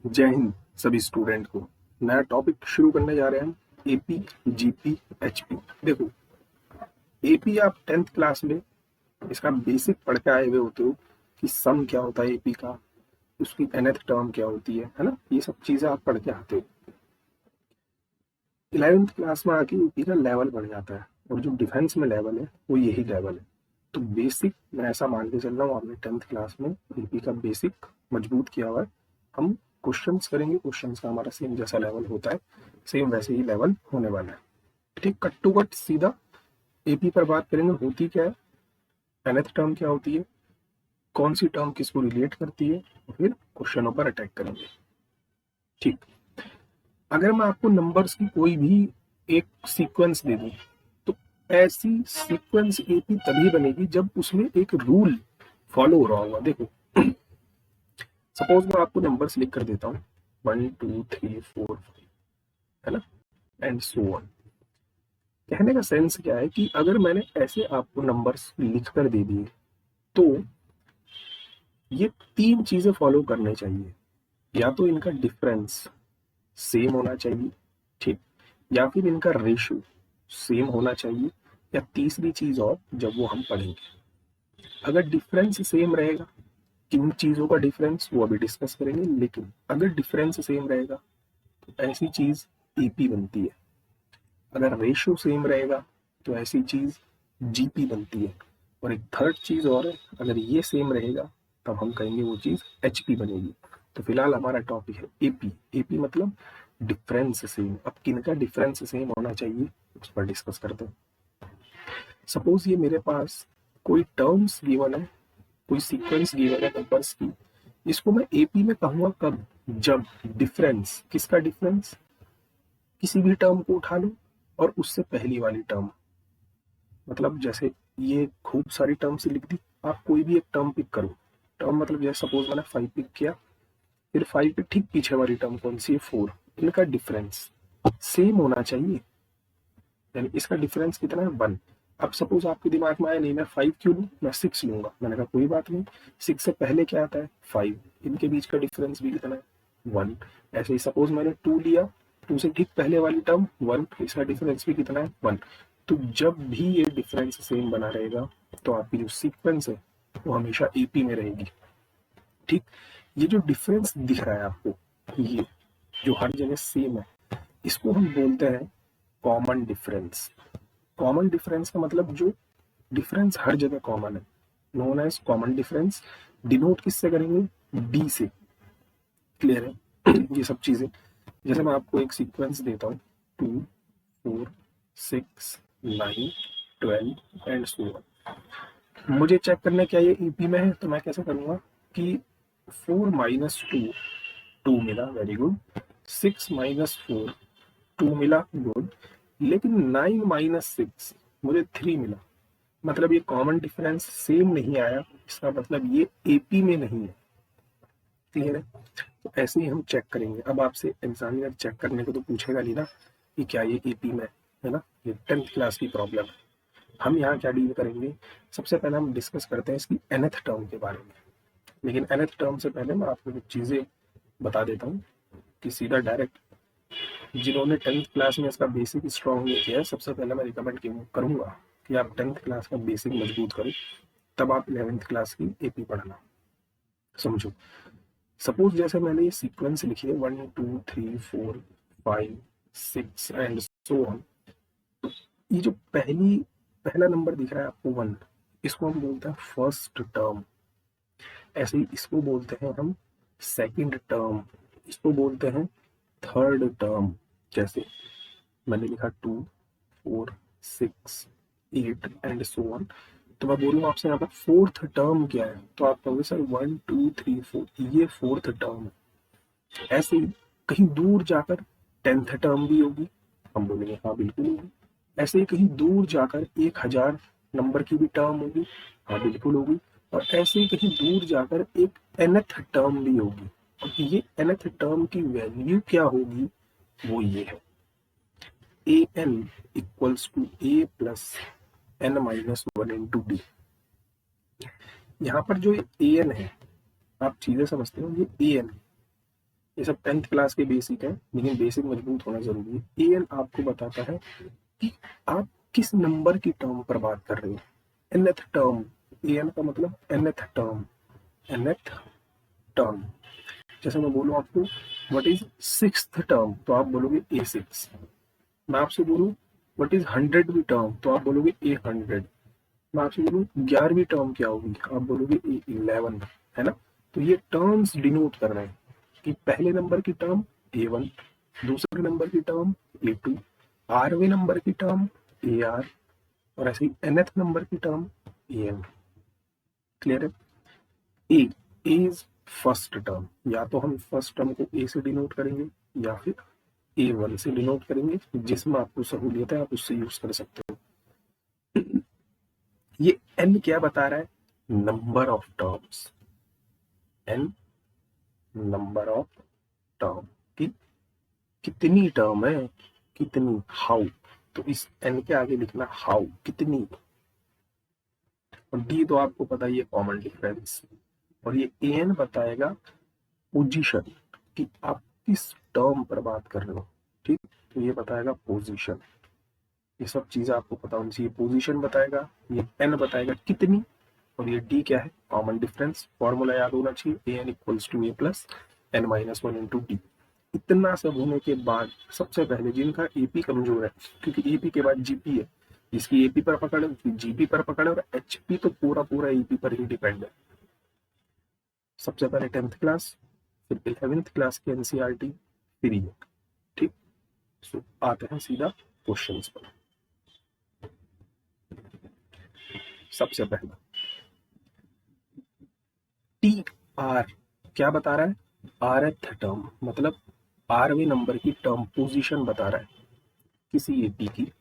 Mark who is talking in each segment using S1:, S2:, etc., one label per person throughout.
S1: जय हिंद सभी स्टूडेंट को। नया टॉपिक शुरू करने जा रहे हैं हम, एपी, जीपी, एचपी। देखो, एपी आप 10th क्लास में इसका बेसिक पढ़ के आए हुए होते हो कि सम क्या होता है एपी का, उसकी nth टर्म क्या होती है ना, ये सब चीजें आप पढ़ के आते हो। 11th क्लास में आके एपी का लेवल बढ़ जाता है और जो डिफेंस में लेवल है वो यही लेवल है। तो बेसिक मैं ऐसा मान के चल रहा हूँ आपने 10th क्लास में एपी का बेसिक मजबूत किया हुआ है। हम क्वेश्चंस करेंगे, क्वेश्चंस का हमारा सेम जैसा लेवल होता है सेम वैसे ही लेवल होने वाला है। ठीक, कट टू कट सीधा एपी पर बात करेंगे। होती क्या है, nth टर्म क्या होती है, कौन सी टर्म किसको रिलेट करती है, और फिर क्वेश्चनों पर अटैक करेंगे। ठीक, अगर मैं आपको नंबर्स की कोई भी एक सीक्वेंस दे दूं तो ऐसी सीक्वेंस एपी तभी बनेगी जब उसमें एक रूल फॉलो हो रहा होगा। देखो, सपोज मैं आपको नंबर्स लिख कर देता हूँ 1 2 3 4 5, है ना, एंड सो ऑन। कहने का सेंस क्या है कि अगर मैंने ऐसे आपको नंबर्स लिख कर दे दिए तो ये तीन चीजें फॉलो करने चाहिए। या तो इनका डिफरेंस सेम होना चाहिए, ठीक, या फिर इनका रेशियो सेम होना चाहिए, या तीसरी चीज और जब वो हम पढ़ेंगे। अगर डिफरेंस सेम रहेगा, किन चीजों का डिफरेंस वो अभी डिस्कस करेंगे, लेकिन अगर डिफरेंस सेम रहेगा तो ऐसी चीज एपी बनती है। अगर रेशियो सेम रहेगा तो ऐसी चीज जीपी बनती है। और एक थर्ड चीज और है, अगर ये सेम रहेगा तब हम कहेंगे वो चीज एचपी बनेगी। तो फिलहाल हमारा टॉपिक है एपी। एपी मतलब डिफरेंस सेम। अब किनका डिफरेंस सेम होना चाहिए उस पर डिस्कस करते हैं। सपोज ये मेरे पास कोई टर्म्स गिवन है, कोई सीक्वेंस गिवन है नंबर्स की, इसको मैं एपी में कहूंगा कब, जब डिफरेंस, किसका डिफरेंस, किसी भी टर्म को उठा लो और उससे पहली वाली टर्म। मतलब जैसे ये खूब सारी टर्म से लिख दी, आप कोई भी एक टर्म पिक करो। टर्म मतलब जैसे सपोज मैंने 5 पिक किया, फिर 5 के ठीक पीछे वाली टर्म कौन सी है, 4। इनका डिफरेंस सेम होना चाहिए, यानी इसका डिफरेंस कितना है, 1। अब सपोज आपके दिमाग में आया नहीं मैं 5 क्यों लूँ, मैं 6 लूंगा। मैंने कहा कोई बात नहीं, 6 से पहले क्या आता है 5, इनके बीच का डिफरेंस भी कितना है 1। ऐसे ही सपोज मैंने 2 लिया, 2 से ठीक पहले वाली टर्म 1, इसका डिफरेंस भी कितना है 1। तो जब भी ये डिफरेंस सेम बना रहेगा तो आपकी जो सीक्वेंस है वो हमेशा एपी में रहेगी। ठीक, ये जो डिफरेंस दिख रहा है आपको, ये जो हर जगह सेम है, इसको हम बोलते हैं कॉमन डिफरेंस। कॉमन डिफरेंस का मतलब जो डिफरेंस हर जगह कॉमन है, known as common difference. Denote किससे करेंगे, डी से। क्लियर है ये सब चीजें। जैसे मैं आपको एक सीक्वेंस देता हूँ 2 4 6 9 12 एंड सो ऑन। मुझे चेक करना क्या ये ईपी में है, तो मैं कैसे करूंगा कि 4 माइनस 2, 2 मिला, वेरी गुड। 6 माइनस 4, 2 मिला, गुड। लेकिन 9 माइनस 6 मुझे 3 मिला। मतलब ये कॉमन डिफरेंस सेम नहीं आया, इसका मतलब ये एपी में नहीं है। क्लियर है, तो ऐसे ही हम चेक करेंगे। अब आपसे एग्जामिनर चेक करने को तो पूछेगा नहीं ना कि क्या ये एपी में है ना, ये 10th क्लास की प्रॉब्लम है। हम यहाँ क्या डील करेंगे, सबसे पहले हम डिस्कस करते हैं इसकी nth टर्म के बारे में। लेकिन nth टर्म से पहले मैं आपको कुछ चीजें बता देता हूँ कि सीधा डायरेक्ट जिन्होंने 10th क्लास में इसका बेसिक स्ट्रॉन्ग नहीं किया है, सबसे पहले मैं रिकमेंड करूंगा कि आप 10th क्लास का बेसिक मजबूत करो, तब आप 11th क्लास की एपी पढ़ना। समझो, सपोज जैसे मैंने ये सीक्वेंस लिखी है 1 2 3 4 5 6 एंड सो ऑन। ये जो पहला नंबर दिख रहा है आपको 1, इसको हम बोलते हैं फर्स्ट टर्म। ऐसे ही इसको बोलते हैं हम सेकंड टर्म, इसको बोलते हैं थर्ड टर्म। जैसे मैंने लिखा 2 4 6 8 एंड सो ऑन, तो मैं बोलूँ आपसे यहाँ पर फोर्थ टर्म क्या है, तो आप कहोगे सर 1 2 3 4, ये फोर्थ टर्म है। ऐसे ही कहीं दूर जाकर 10th टर्म भी होगी, हम बोलेंगे हाँ बिल्कुल होगी। ऐसे ही कहीं दूर जाकर 1000 नंबर की भी टर्म होगी, हाँ बिल्कुल होगी। और ऐसे ही कहीं दूर जाकर एक nth टर्म भी होगी। और ये nth टर्म की वैल्यू क्या होगी, वो ये है A N equals to A plus N minus 1 into D. यहाँ पर जो ए एन है, आप चीजें समझते हो, ये ए एन ये सब 10th क्लास के बेसिक है, लेकिन बेसिक मजबूत होना जरूरी है। एन आपको बताता है कि आप किस नंबर की टर्म पर बात कर रहे हो। nth टर्म, एन का मतलब nth टर्म, nth टर्म। जैसे मैं बोलूँ आपको व्हाट इज 6th टर्म, तो आप बोलोगे A6। मैं आपसे बोलूँ व्हाट इज 100वीं टर्म, तो आप बोलोगे A100। मैं आपसे बोलूँ 11वीं टर्म क्या होगी, आप बोलोगे A11, है ना। तो ये टर्म्स डिनोट कर रहे हैं कि पहले नंबर की टर्म A1, दूसरे नंबर की टर्म A2, आठवें नंबर की टर्म AR, और ऐसे ही nth नंबर की टर्म AN। क्लियर है। ए इज फर्स्ट टर्म, या तो हम फर्स्ट टर्म को ए से डिनोट करेंगे या फिर A1 से डिनोट करेंगे, जिसमें आपको सहूलियत है आप उससे यूज कर सकते हो। ये n क्या बता रहा है, number of terms, n number of term की कितनी टर्म है, कितनी, हाउ। तो इस n के आगे लिखना हाउ, कितनी। और d तो आपको पता ही है, कॉमन डिफरेंस। और ये an बताएगा पोजीशन, कि आप किस टर्म पर बात कर रहे हो। ठीक, तो ये बताएगा पोजीशन। ये सब चीजें आपको पता होनी चाहिए। पोजीशन बताएगा, ये n बताएगा कितनी, और ये d क्या है, कॉमन डिफरेंस। फॉर्मूला याद होना चाहिए, an equals to a plus n minus one into D. इतना सब होने के बाद सबसे पहले जिनका एपी कमजोर है, क्योंकि एपी के बाद जीपी है, जिसकी एपी पर पकड़ है उसकी जीपी पर पकड़ है, और एचपी तो पूरा पूरा एपी पर ही डिपेंड है। सबसे पहले 10th क्लास, फिर 11th क्लास की एनसीईआरटी, फिर ये। ठीक, सो आते हैं सीधा क्वेश्चंस पर। सबसे पहला टी आर क्या बता रहा है, rth टर्म, मतलब 12वें नंबर की टर्म, पोजीशन बता रहा है किसी एपी की।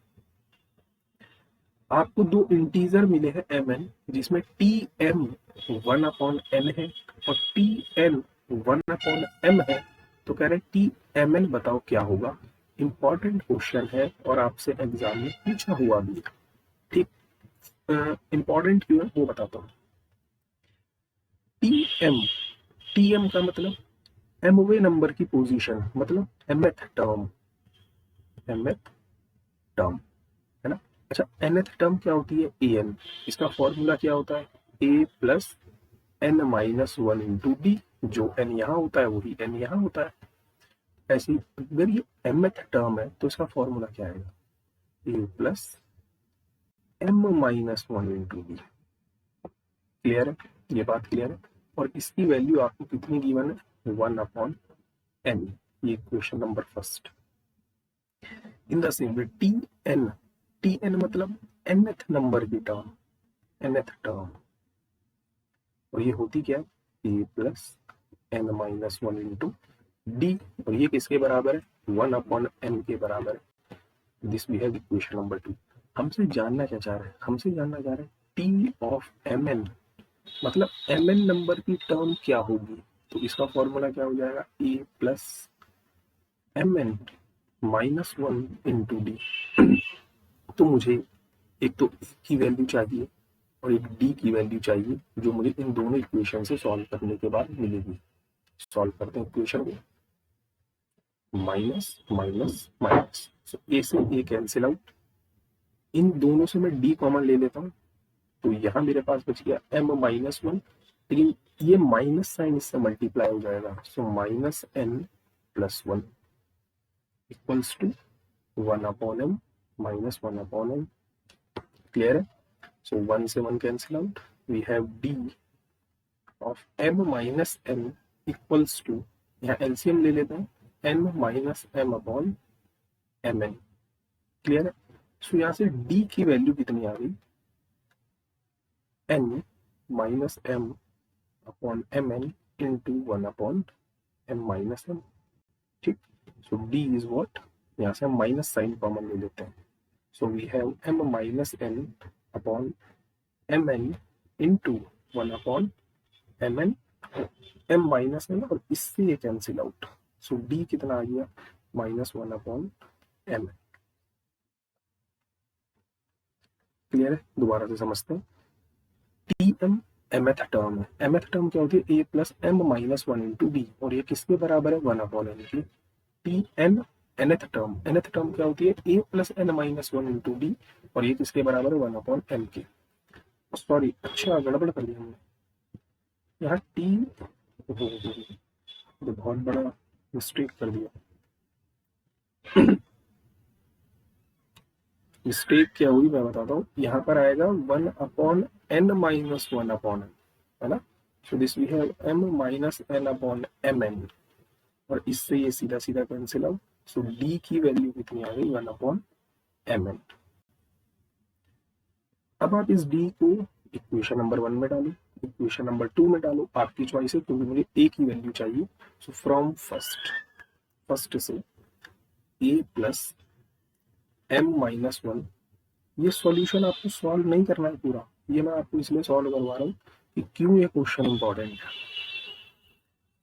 S1: आपको दो इंटीजर मिले हैं mn, जिसमें tm 1/n है और tn 1/m है। तो कह रहे टी एम एन बताओ क्या होगा। इंपॉर्टेंट क्वेश्चन है और आपसे एग्जाम में पूछा हुआ भी है। ठीक, इंपॉर्टेंट क्यों है वो बताता हूँ। टीएम, टीएम का मतलब एमवे नंबर की पोजीशन, मतलब mth टर्म, mth टर्म, है ना। अच्छा, nth टर्म क्या होती है, an। इसका फॉर्मूला क्या होता है, a plus n minus one into D. जो n यहाँ होता है वही n यहाँ होता है। ऐसे ही अगर ये mth टर्म है तो इसका फॉर्मूला क्या आएगा, a plus m minus one into D. Clear है, ये बात क्लियर है। और इसकी वैल्यू आपको कितनी गिवन है, 1/n। ये question number first. In the same way TN, TN मतलब nth नंबर की टर्म, nth टर्म, और ये होती क्या है, a plus n minus one into D. और ये किसके बराबर है, 1/n के बराबर है। This we have equation number 2। हमसे जानना क्या चाह रहे हैं, हमसे जानना चाह रहे हैं टी ऑफ एम एन, मतलब एम एन नंबर की टर्म क्या होगी। तो इसका फॉर्मूला क्या हो जाएगा, A plus M N minus one into D. तो मुझे एक तो ए की वैल्यू चाहिए और एक डी की वैल्यू चाहिए, जो मुझे इन दोनों इक्वेशन से सॉल्व करने के बाद मिलेगी। सॉल्व करते हैं इक्वेशन को, माइनस माइनस माइनस, सो ए से ए कैंसिल आउट। इन दोनों से मैं डी कॉमन ले लेता हूँ, तो यहाँ मेरे पास बच गया m माइनस वन, लेकिन ये माइनस साइन इससे मल्टीप्लाई हो जाएगा। So minus n plus one equals to 1/m minus 1/m। Clear है। सो 1 से 1 cancel out, we have d of m minus n equals to, यहाँ एलसीएम ले लेते हैं, n माइनस m/mn। क्लियर है। सो यहाँ से d की वैल्यू कितनी आ गई, n minus m/mn into 1/m minus m। ठीक, सो d इज व्हाट, यहाँ से हम माइनस साइन कॉमन ले लेते हैं। So we have m minus n/mn into 1/mn, m minus है और इससे ये कैंसिल आउट। सो d कितना आ गया, -1/m। क्लियर है, दोबारा से समझते हैं। टी एम mth टर्म है। mth टर्म क्या होती है, a plus m minus one into D, और ये किसके बराबर है, वन अपॉन एन की। टी एन nth टर्म क्या होती है, a plus n minus one into D, और ये किसके बराबर है, वन अपॉन m के। सॉरी, अच्छा गड़बड़ कर दिया हमने यहाँ टी, बहुत बड़ा मिस्टेक कर दिया। मिस्टेक क्या हुई मैं बताता हूँ, यहाँ पर आएगा one upon N minus one upon N, है ना। So this we have m minus N upon M N, और इससे ये सीधा सीधा कैंसिल आउट। सो d की वैल्यू कितनी आ गई, वन अपॉन एम एन। अब आप इस d को इक्वेशन नंबर 1 में डालो, इक्वेशन नंबर 2 में डालो, आपकी चॉइस है, क्योंकि मुझे a की वैल्यू चाहिए। सो फ्रॉम फर्स्ट से a plus m minus one, ये सॉल्यूशन आपको सॉल्व नहीं करना है पूरा, ये मैं आपको इसलिए सॉल्व करवा रहा हूँ कि क्यों ये क्वेश्चन इंपॉर्टेंट है।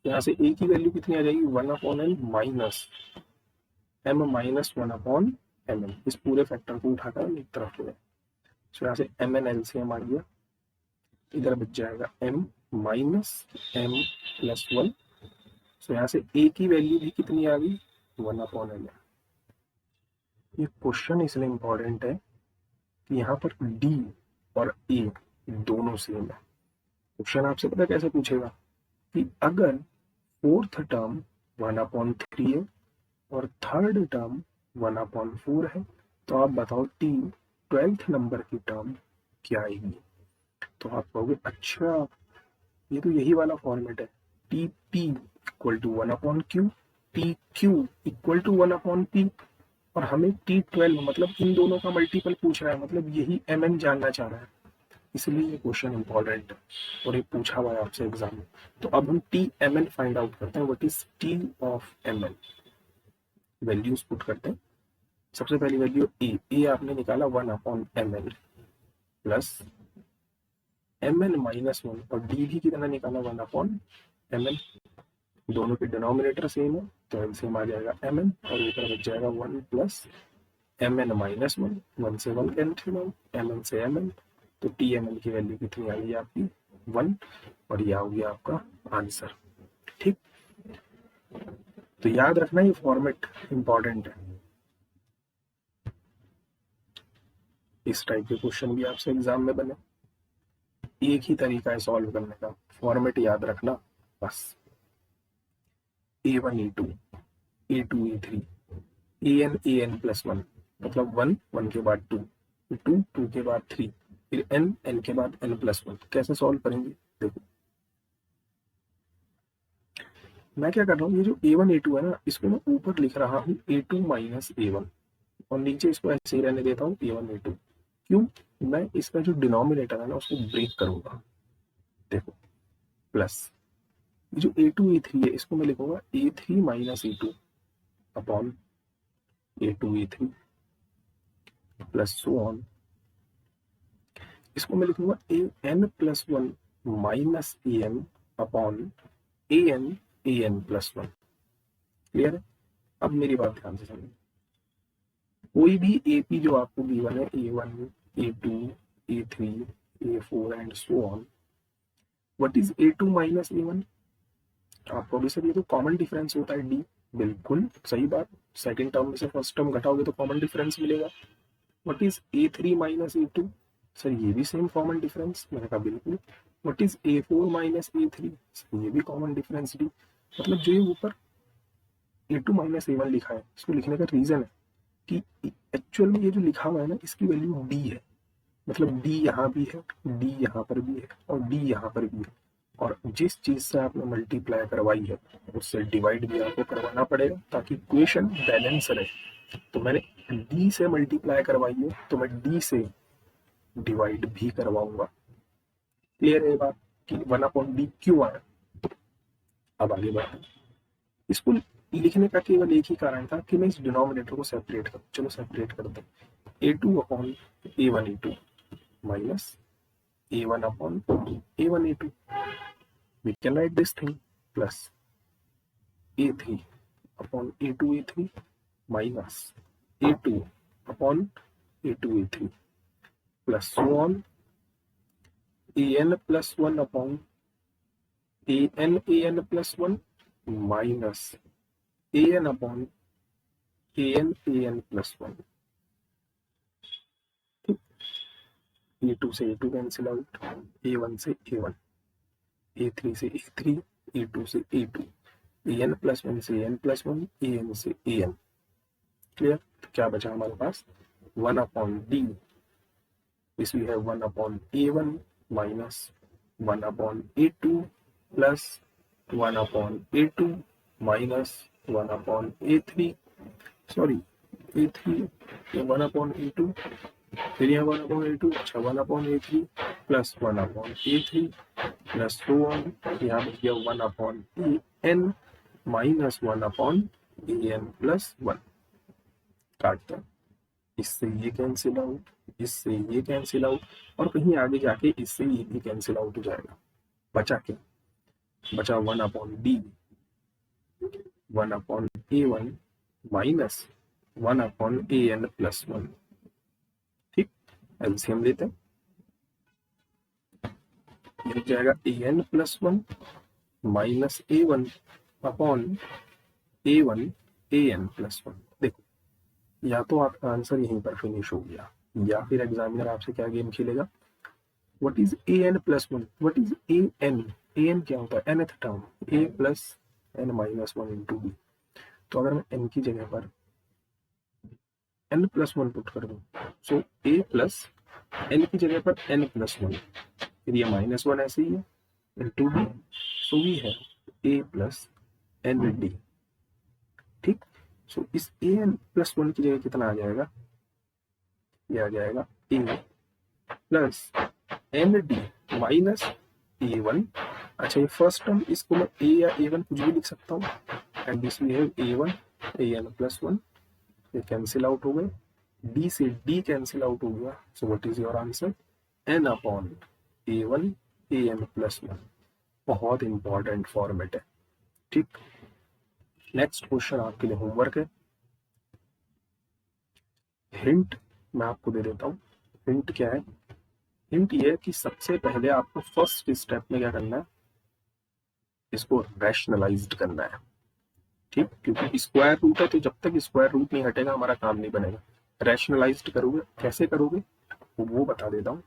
S1: यहाँ से a की वैल्यू कितनी आ जाएगी, one upon N minus m minus one upon M N, इस पूरे फैक्टर को उठाकर एक तरफ ले। सो यहाँ से एम एन एलसीएम आ गया, इधर बच जाएगा m minus m plus one. So यहाँ से a की वैल्यू भी कितनी आ गई, वन अपॉन एन। ये क्वेश्चन इसलिए इंपॉर्टेंट है कि यहाँ पर d और a दोनों सेम है। क्वेश्चन आपसे पता कैसे पूछेगा कि अगर fourth term one upon three है और third term one upon four है, तो आप बताओ टी 12th नंबर की टर्म क्या आएगी। तो आप कहोगे अच्छा, ये तो यही वाला फॉर्मेट है, T P equal to one upon Q, T Q equal to one upon P, और हमें टी 12 मतलब इन दोनों का मल्टीपल पूछ रहा है, मतलब यही एम एन जानना चाह रहा है, इसलिए ये क्वेश्चन इंपॉर्टेंट है और ये पूछा हुआ है आपसे एग्जाम में। तो अब हम T M N find out करते हैं, what is T of M N. Values put करते हैं। सबसे पहली वैल्यू ए आपने निकाला one upon M N plus M N minus one, और डी भी कितना निकाला, वन अपॉन एम एन। दोनों के डिनोमिनेटर सेम है तो एलसीएम आ जाएगा एम एन, और ऊपर बच जाएगा one plus M N minus one, one से one cancel out, M N से एम एन। तो टी एम एन की वैल्यू कितनी आ गई आपकी, वन, और यह हो गया आपका आंसर। ठीक, तो याद रखना ये फॉर्मेट इंपॉर्टेंट है। इस टाइप के क्वेश्चन भी आपसे एग्जाम में बने, एक ही तरीका है सॉल्व करने का, फॉर्मेट याद रखना बस। A one A two, A two A three, A N plus one, मतलब वन, वन के बाद टू, टू, टू के बाद थ्री, फिर एन, एन के बाद एन प्लस वन। कैसे सॉल्व करेंगे देखो, मैं क्या कर रहा हूँ, ये जो ए वन ए टू है ना, इसको मैं ऊपर लिख रहा हूँ ए टू माइनस ए वन, और नीचे इसको ऐसे ही रहने देता हूँ ए वन ए टू। क्यों, मैं इसका जो डिनोमिनेटर है ना उसको ब्रेक करूंगा। देखो प्लस, ये जो ए टू ए थ्री है इसको मैं लिखूंगा A three minus A two upon A two A three plus so on. इसको मैं लिखूंगा A N plus one minus A N upon A N plus one. Clear है। अब मेरी बात ध्यान से समझो, कोई भी ए पी जो आपको गिवन है, A one, A two, A three, A four and so on, what is A two minus A one. आपको भी सर ये तो कॉमन डिफरेंस होता है डी, बिल्कुल सही बात, सेकंड टर्म में से फर्स्ट टर्म घटाओगे तो कॉमन डिफरेंस मिलेगा। What is A three minus A two, sir ये भी सेम कॉमन डिफरेंस, मैंने कहा बिल्कुल। What is A four minus A three, ये भी कॉमन डिफरेंस डी। मतलब जो ये ऊपर A two minus A one लिखा है, इसको लिखने का रीजन है कि एक्चुअल में ये जो लिखा हुआ है ना, इसकी वैल्यू डी है, मतलब डी यहाँ भी है, डी यहाँ पर भी है, और डी यहाँ पर भी है, और जिस चीज से आपने मल्टीप्लाई करवाई है उससे डिवाइड भी आपको करवाना पड़ेगा ताकि इक्वेशन बैलेंस रहे। तो मैंने डी से मल्टीप्लाई करवाई है तो मैं डी से डिवाइड भी करवाऊंगा। क्लियर है बात कि वन अपॉन डी क्यों आया। अब आगे बढ़ते हैं, इसको लिखने का केवल एक ही कारण था कि मैं इस डिनोमिनेटर को सेपरेट करूं। चलो सेपरेट करते हैं, A two upon A one A two minus A one upon A one A two, we can write this thing, plus a3 upon a2 a3 minus a2 upon a2 a3 plus so on A N plus one upon A N plus one minus A N upon A N plus one. A two से A two cancel out, A one से A one, A three से ए three, A two से A two, A N plus one से N plus one, A N से A N. Clear? तो क्या बचा हमारे पास? One upon D, this we have one upon A one minus one upon A two plus one upon A two minus one upon A three, sorry A three, one upon A two, फिर यहाँ one upon A two, अच्छा one upon A three plus one upon A three plus two on, यहाँ बच गया one upon A N minus one upon A N plus one. काटते हैं, इससे ये कैंसिल आउट, इससे ये कैंसिल आउट, और कहीं आगे जाके इससे ये भी कैंसिल आउट हो जाएगा। बचा क्या? बचा one upon D, one upon A one minus one upon A N plus one. ठीक, एलसीएम लेते हैं, ये हो जाएगा A N plus one minus A one upon A one A N plus one. देखो, या तो आपका आंसर यहीं पर फिनिश हो गया, या फिर एग्जामिनर आपसे क्या गेम खेलेगा, what is A N plus one, what is A N, A N क्या होता है? nth term, A plus N minus one into B. तो अगर मैं एन की जगह पर एन प्लस वन पुट कर दूं, सो ए प्लस एन की जगह पर एन प्लस वन, फिर ये माइनस वन ऐसे ही है इंटू बी, सो वी है ए प्लस एन डी। ठीक, सो इस ए एन प्लस वन की जगह कितना आ जाएगा? ये आ जाएगा A plus N D minus A one. अच्छा, ये फर्स्ट टर्म, इसको मैं ए या ए वन कुछ भी लिख सकता हूँ, and this we have A one A N plus one, ये कैंसिल आउट हो गए, डी से डी कैंसिल आउट हो गया, so what is your answer? N upon A one A N plus one. बहुत इंपॉर्टेंट फॉर्मेट है। ठीक, next question आपके लिए होमवर्क है। हिंट मैं आपको दे देता हूँ। हिंट क्या है? हिंट ये है कि सबसे पहले आपको फर्स्ट स्टेप में क्या करना है, इसको रैशनलाइज्ड करना है। ठीक, क्योंकि स्क्वायर रूट है, तो जब तक स्क्वायर रूट नहीं हटेगा हमारा काम नहीं बनेगा। रैशनलाइज्ड करोगे, कैसे करोगे वो बता देता हूँ।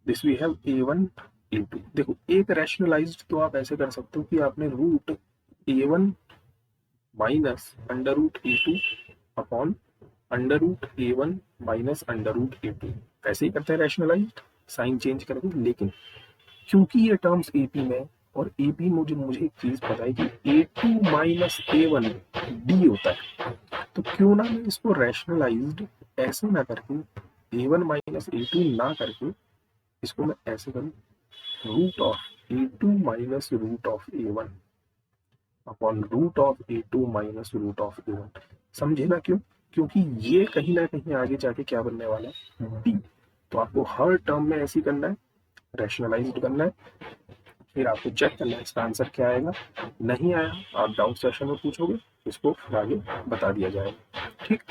S1: This we have A one A two. देखो, एक रैशनलाइज्ड तो आप ऐसे कर सकते हो कि आपने root A one minus under root A two upon under root A one minus under root A two, ऐसे ही करते हैं रैशनलाइज्ड, साइन चेंज करके। लेकिन क्योंकि ये टर्म्स एपी में, और एपी मुझे एक चीज पता है कि A two minus A one D होता है, तो क्यों ना मैं इसको रैशनलाइज्ड ऐसे ना करके, A one minus A two ना करके, इसको मैं ऐसे करूँ, root of A two minus root of A one upon root of A two minus root of A one. समझे ना क्यों? क्योंकि ये कहीं ना कहीं आगे जाके क्या बनने वाला है? डी। तो आपको हर टर्म में ऐसे करना है, रैशनलाइज्ड करना है, फिर आपको चेक करना है इसका आंसर क्या आएगा। नहीं आया, आप डाउट सेशन में पूछोगे, इसको फिर आगे बता दिया जाएगा। ठीक,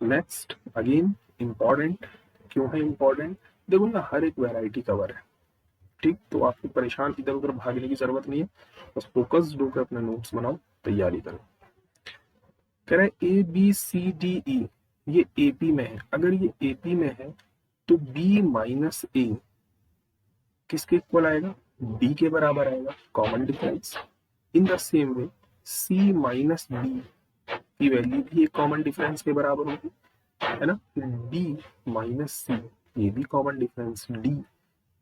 S1: नेक्स्ट अगेन इम्पॉर्टेंट। क्यों है इम्पॉर्टेंट? देखो ना, हर एक वैरायटी कवर है। ठीक, तो आपको परेशान इधर उधर भागने की जरूरत नहीं है, बस फोकस्ड होकर अपने नोट्स बनाओ, तैयारी करो। कह रहे हैं A B C D E, ये एपी में है। अगर ये एपी में है तो बी माइनस ए किसके इक्वल आएगा? बी के बराबर आएगा, common difference. In the same way C minus D की वैल्यू भी एक कॉमन डिफरेंस के बराबर होगी, है ना? डी माइनस सी, ये भी common difference D,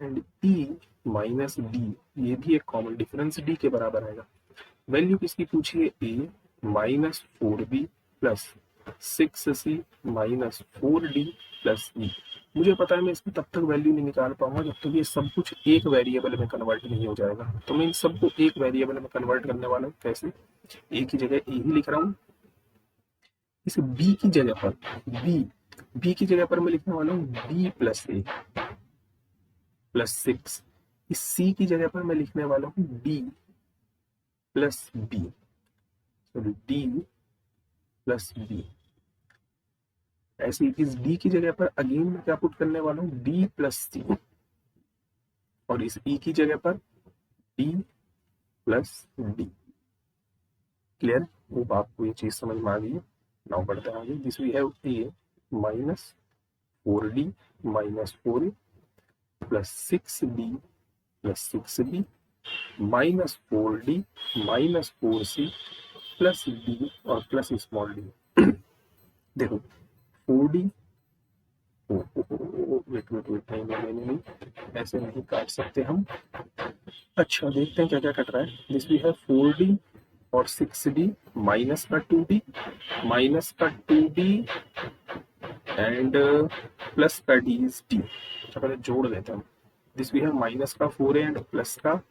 S1: and E minus D, ये भी एक कॉमन डिफरेंस डी के बराबर आएगा। वैल्यू किसकी पूछी है? A minus four B plus six C minus four D plus E. मुझे पता है मैं इसकी तब तक वैल्यू नहीं निकाल पाऊंगा जब तक ये सब कुछ एक वेरिएबल में कन्वर्ट नहीं हो जाएगा। तो मैं इन सबको एक वेरिएबल में कन्वर्ट करने वाला हूँ। कैसे? ए की जगह ए ही लिख रहा हूँ, इस बी की जगह पर बी की जगह पर मैं लिखने वाला हूँ B plus A plus six. इस सी की जगह पर मैं लिखने वाला हूँ D plus B, sorry D plus B. ऐसे इस डी की जगह पर अगेन मैं क्या पुट करने वाला हूँ, डी प्लस सी, और इस ई की जगह पर D plus D. Clear? Hope आपको ये चीज समझ में आ गई है। नाउ बढ़ते हैं आगे। This we have A minus 4d minus 4a plus 6d plus 6b minus 4d minus 4c plus d और प्लस स्मॉल d। देखो 4d, वेट वेट वेट, नहीं नहीं नहीं नहीं, ऐसे नहीं काट सकते हम। अच्छा देखते हैं क्या क्या कट रहा है। दिस वी हैव 4d और 6d माइनस का 2d माइनस का 2d एंड प्लस का d इज d। अच्छा पहले जोड़ देते हैं। दिस वी हैव माइनस का 4a एंड प्लस का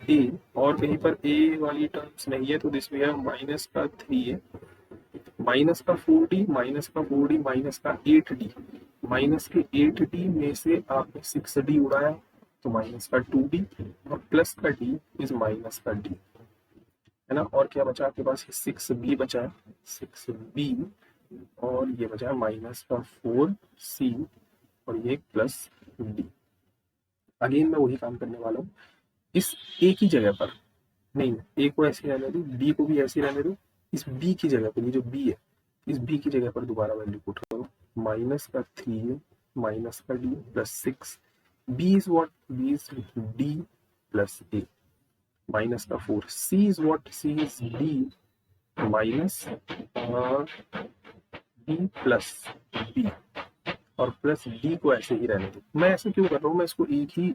S1: a, और कहीं पर a वाली टर्म्स नहीं है, तो दिस वी हैव माइनस का 3a माइनस का 4d माइनस का 4d माइनस का 8d, माइनस के 8d में से आपने 6d उड़ाया तो माइनस का 2d और प्लस का d इज माइनस का d, है ना। और क्या बचा आपके पास, 6b बचा है, 6b, और ये बचा है माइनस का 4c और ये प्लस d। अगेन मैं वही काम करने वाला हूँ, इस a की जगह पर, नहीं a को ऐसे रहने दो, d को भी ऐसे रहने दो, इस b की जगह पर, ये जो b है, इस b की जगह पर दोबारा वैल्यू पुट करो, माइनस का 3a माइनस का d plus 6, b is what, b is d plus a, minus का 4, c is what, c is d minus d plus b, और प्लस d को ऐसे ही रहने दो। मैं ऐसे क्यों कर रहा हूँ, मैं इसको एक ही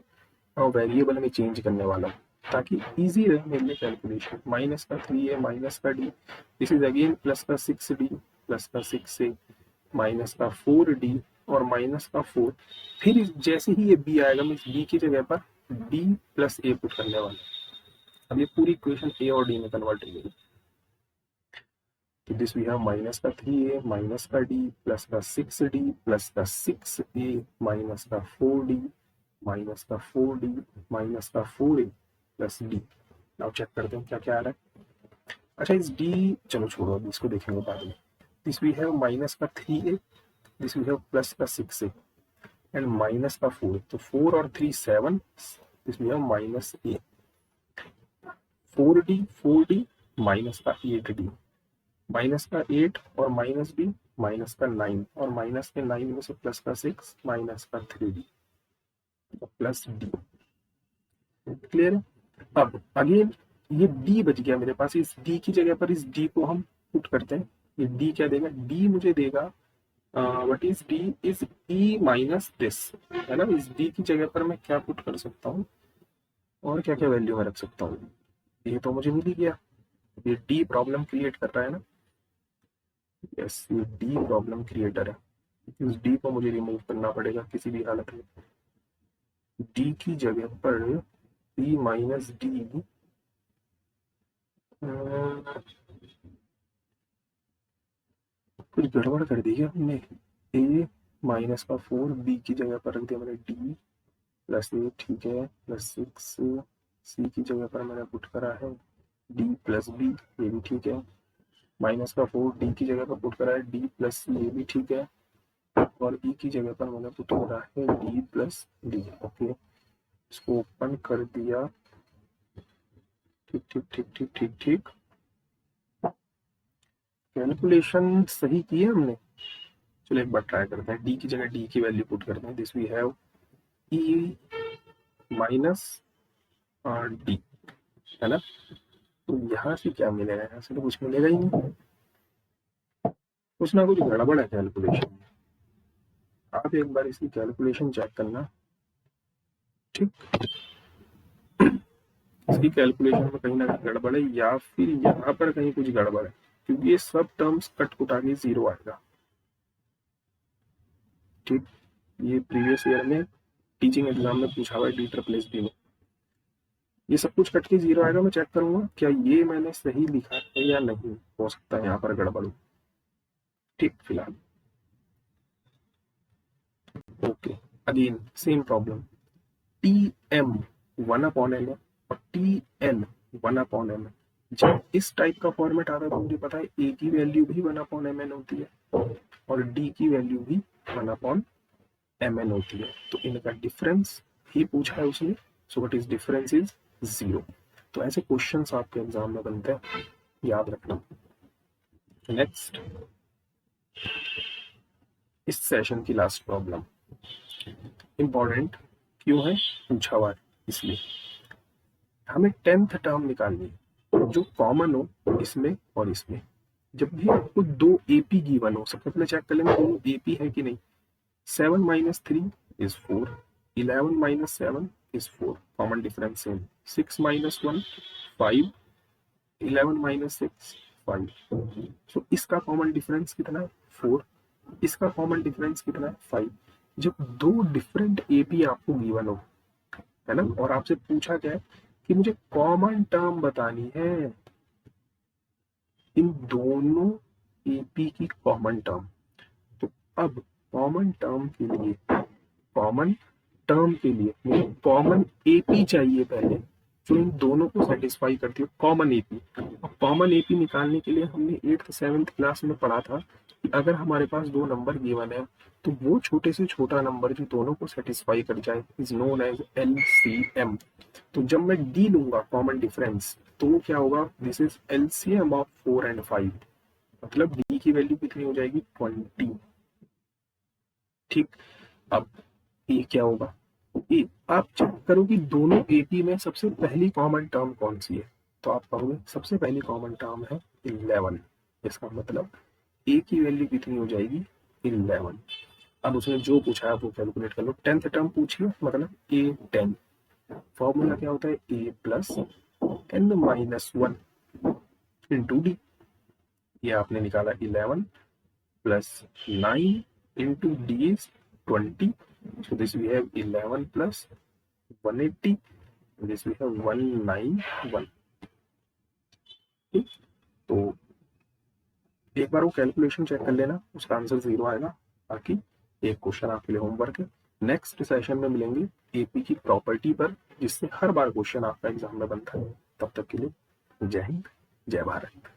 S1: वेरिएबल में चेंज करने वाला हूँ ताकि इजी रहे मेरे लिए कैलकुलेशन। माइनस का 3a माइनस का d, this is again plus का 6d प्लस का 6a माइनस का 4d और माइनस का 4, फिर जैसे ही ये b आएगा मैं इस b की जगह पर d प्लस a पुट करने वाला हूँ। अब ये पूरी इक्वेशन a और d में कन्वर्ट हो गई। तो दिस वी हैव माइनस का 3a माइनस का d प्लस का 6d प्लस का 6a माइनस का 4d माइनस का 4d माइनस का 4a plus d। Now check करते हैं क्या क्या आ रहा है। अच्छा इस d, चलो छोड़ो अभी इसको देखेंगे बाद में। दिस वी हैव माइनस का 3a, this we have plus का 6a एंड माइनस का 4, तो 4 और 3 7, this we have minus a, 4d minus का 8d माइनस का 8 और माइनस b माइनस का 9 और माइनस के 9 में से प्लस का 6 माइनस का 3d प्लस d। क्लियर है? अब अगेन ये d बच गया मेरे पास, इस d की जगह पर इस d को हम पुट करते हैं। ये d क्या देगा, d मुझे देगा what is d is e minus this, है ना। इस d की जगह पर मैं क्या पुट कर सकता हूँ और क्या क्या वैल्यू में रख सकता हूँ, ये तो मुझे मिल ही गया। ये d प्रॉब्लम क्रिएट कर रहा है ना, यस ये d प्रॉब्लम क्रिएटर है। इस d को मुझे रिमूव करना पड़ेगा किसी भी हालत में। d की जगह पर e माइनस डी, कुछ गड़बड़ कर दी है हमने। a माइनस का 4 b की जगह पर रख दिया मैंने d प्लस ए, ठीक है, प्लस 6 c की जगह पर मैंने पुट करा है d प्लस b, ये भी ठीक है। माइनस का 4 d की जगह पर पुट करा है d प्लस c, ये भी ठीक है। और e की जगह पर मैंने पुट करा है d प्लस d। ओके इसको ओपन कर दिया, ठीक ठीक ठीक ठीक ठीक ठीक। कैलकुलेशन सही की है हमने। चलो एक बार ट्राई करते हैं, डी की जगह डी की वैल्यू पुट करते हैं। This we have E minus D, है ना। तो यहाँ से क्या मिलेगा, यहाँ से तो कुछ मिलेगा ही नहीं, कुछ ना कुछ गड़बड़ है कैलकुलेशन में। आप एक बार इसकी कैलकुलेशन चेक करना, ठीक। इसकी कैलकुलेशन में कहीं ना कहीं गड़बड़ है, या फिर यहाँ पर कहीं कुछ गड़बड़ है, क्योंकि ये सब टर्म्स कट कुटा के 0 आएगा। ठीक, ये प्रीवियस ईयर में टीचिंग एग्जाम में पूछा हुआ है D+SB में। ये सब कुछ कट के 0 आएगा। मैं चेक करूंगा क्या ये मैंने सही लिखा है या नहीं, हो सकता है यहाँ पर गड़बड़ हो। ठीक, फिलहाल okay. Again same problem, TM 1/m और TN 1/m। जब इस टाइप का फॉर्मेट आता है तो मुझे पता है A की वैल्यू भी 1/mn होती है, और डी की वैल्यू भी 1/mn होती है। तो इनका डिफरेंस ही पूछा है उसने, सो व्हाट इज डिफरेंस इज 0। तो ऐसे क्वेश्चंस आपके एग्जाम में बनते हैं, याद रखना। नेक्स्ट, इस सेशन की लास्ट प्रॉब्लम इंपॉर्टेंट क्यों है, पूछा हुआ है इसलिए। हमें 10th टर्म निकालनी है जो कॉमन हो इसमें और इसमें। जब भी आपको दो एपी गिवन हो, सबसे पहले चेक कर लेंगे दोनों एपी है कि नहीं। 7 - 3 is 4, 11 - 7 is 4, common difference same. 6 - 1 5, 11 - 6 5। सो इसका कॉमन डिफरेंस कितना है 4, इसका कॉमन डिफरेंस कितना है 5। जब दो डिफरेंट एपी आपको गिवन हो, है ना, और आपसे पूछा क्या है कि मुझे कॉमन टर्म बतानी है, इन दोनों एपी की कॉमन टर्म। तो अब कॉमन टर्म के लिए, कॉमन टर्म के लिए मुझे कॉमन एपी चाहिए पहले, जो इन दोनों को सेटिस्फाई करती है, कॉमन एपी। और कॉमन एपी निकालने के लिए हमने 8th 7th क्लास में पढ़ा था कि अगर हमारे पास दो नंबर गिवन है तो वो छोटे से छोटा नंबर जो दोनों को सेटिस्फाई कर जाए इज नोन एज एलसीएम। तो जब मैं डी लूंगा कॉमन डिफरेंस, तो वो क्या होगा, this is LCM of 4 and 5। मतलब डी की वैल्यू कितनी हो जाएगी 20। ठीक, अब ये क्या होगा, ये आप चेक करो कि दोनों एपी में सबसे पहली कॉमन टर्म कौन सी है। तो आप कहोगे सबसे पहली कॉमन टर्म है 11। इसका मतलब ए की वैल्यू कितनी हो जाएगी 11। अब उसने जो पूछा है वो कैलकुलेट कर लो। 10th टर्म पूछिए, मतलब A10। फॉर्मूला क्या होता है, A plus n minus 1 into D. ये आपने निकाला 11 plus 9 into D is 20। So this we have 11 plus 180. This we have 191. ठीक, तो एक बार वो कैलकुलेशन चेक कर लेना, उसका आंसर 0 आएगा। बाकी एक क्वेश्चन आपके लिए होमवर्क है। नेक्स्ट सेशन में मिलेंगे एपी की प्रॉपर्टी पर, जिससे हर बार क्वेश्चन आपका एग्जाम में बनता है। तब तक के लिए जय हिंद, जय भारत।